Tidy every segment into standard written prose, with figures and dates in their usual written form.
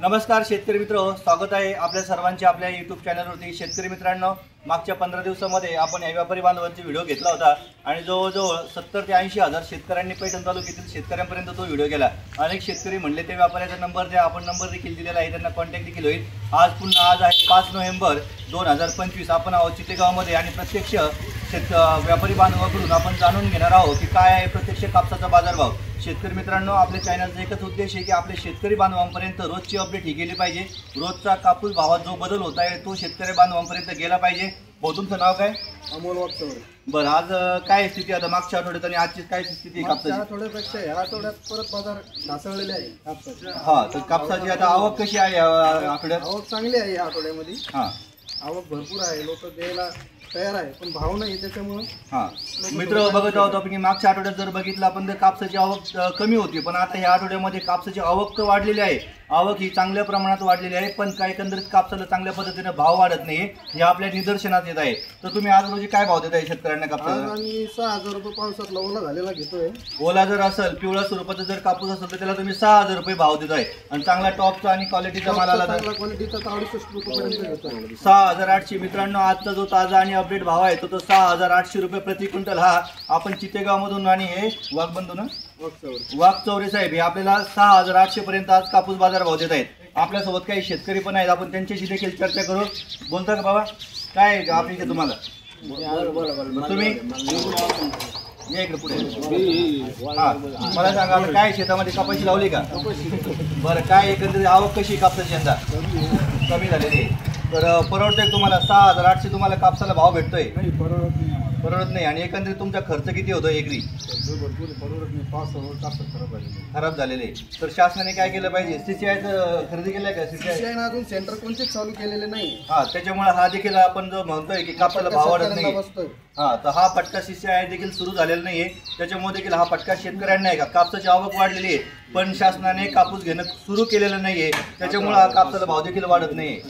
नमस्कार शेतकरी मित्र, स्वागत आहे आपल्या सर्वांचे आपल्या यूट्यूब चॅनलवरती। शेतकरी मित्रांनो, मागच्या 15 दिवसामध्ये आपण या व्यापारी बांधवांचा व्हिडिओ घेतला होता आणि जवळजवळ 70 ते 80 हजार शेतकऱ्यांनी पैठण तालुक्यातील शेतकऱ्यांपर्यंत तो व्हिडिओ गेला। अनेक शेतकरी म्हणले ते व्यापाऱ्याचा नंबर द्या, आपण नंबर देखील दिलेला आहे, त्यांना कॉन्टॅक्ट देखील होईल। आज आहे 5 नोव्हेंबर 2025। आपण आहोत चितेगावमध्ये आणि प्रत्यक्ष व्यापारी बांधवाकडून आपण जाणून घेणार आहोत की काय आहे प्रत्यक्ष कापसाचा बाजारभाव। शेतकरी मित्रांनो, आपल्या चॅनलचा एकच उद्देश आहे की आपले शेतकरी बांधवांपर्यंत रोजची अपडेट ही गेली पाहिजे। रोजचा कापूस भावात जो बदल होत आहे तो शेतकरी बांधवांपर्यंत गेला पाहिजे। भाऊ, तुमचं नाव काय? अमोल वागचौरे। बरं, आज काय स्थिती आता मागच्या आठवड्यात आणि आजची काय स्थिती कापसाची? आठवड्यापेक्षा या आठवड्यात परत बाजार ढासळलेले आहे कापसाचे। हा, तर कापसाची आता आवक कशी आहे या आठवड्यात? आवक चांगली आहे या आठवड्यामध्ये। हा, आवक भरपूर आहे, लोक द्यायला तयार आहे, पण भाव नाही त्याच्यामुळे। हा मित्र, बघत आहोत आपण की मागच्या आठवड्यात जर बघितलं आपण तर कापसाची आवक कमी होती, पण आता ह्या आठवड्यामध्ये कापसाची आवक तर वाढलेली आहे। आवक ही चांगल्या प्रमाणात वाढलेली आहे, पण काही एकंदरीत कापसाला चांगल्या पद्धतीने भाव वाढत नाही हे आपल्या निदर्शनात येत आहे। तर तुम्ही आज रोजी काय भाव देताय शेतकऱ्यांना कापसाला? आम्ही 6000 रुपये पावसातला ओला झालेला घेतोय। ओला जर असेल, पिवळा स्वरूपाचा जर कापूस असेल तर त्याला तुम्ही 6000 रुपये भाव देताय आणि चांगला टॉपचा आणि क्वालिटीचा मालाला चांगला क्वालिटीचा 68 रुपयेपर्यंत घेतोय। 6800 मित्रांनो, आजचा जो ताजा आणि अपडेट भाव आहे तो 6800 रुपये प्रति क्विंटल हा आपण चितेगावमधून आणि हे वाघबंधू ना वाघचौरे साहेब हे आपल्याला 6800 पर्यंत आज कापूस बाजार भाव देत आहेत। आपल्यासोबत काही शेतकरी पण आहेत, आपण त्यांच्याशी देखील चर्चा करू। बोलता का बाबा, काय अपेक्षा तुम्हाला? तुम्ही या इकडे पुढे। हा, मला सांगा आता काय शेतामध्ये कपाशी लावली का? बरं, काय एकंदरीत आवक कशी कापसाची यंदा? कमी झालेली आहे, तर परवडतंय तुम्हाला? 6800 तुम्हाला कापसाला भाव भेटतोय? परवडत नाही। आणि एकंदरीत तुमचा खर्च किती होतो एकरी? खराब झालेले। तर शासनाने काय केलं पाहिजे? सीसीआयचं खरेदी केलंय का? सीसीआय अजून सेंटर कोणतेच चालू केलेले नाही। हा, त्याच्यामुळे हा देखील आपण जो म्हणतोय की कापसाला भाव वाढत नाही, हा, तर हा फटका सीसीआय देखील सुरू झालेला नाहीये, त्याच्यामुळे देखील हा फटका शेतकऱ्यांना आहे का? कापसाची आवक वाढलेली आहे पण शासनाने कापूस घेणं सुरू केलेलं नाहीये, त्याच्यामुळे हा कापसाला भाव देखील वाढत नाहीये।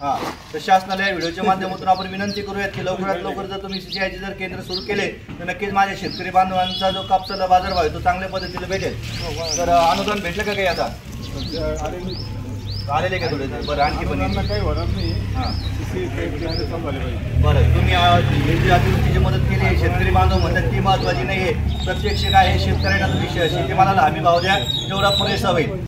हा, तर शासनाला या व्हिडिओच्या माध्यमातून आपण विनंती करूयात की लवकरात लवकर जर तुम्ही सीसीआयचे जर केंद्र सुरू केले तर नक्कीच माझ्या शेतकरी बांधवांचा जो कापसाला बाजारभाव आहे तो चांगल्या पद्धतीने भेटेल। तर अनुदान भेटलं का काही आता? आलेले का थोडे? बरं, आणखी पण काही होणार नाही। हां, बरं, तुम्ही अतिवृष्टीची मदत केली आहे, शेतकरी बांधव म्हणतात ती महत्त्वाची नाही आहे, प्रत्यक्ष काय आहे शेतकऱ्यांना विषय शेतीमालाला हमी भाव द्या, तेवढा पुरेसा होईल।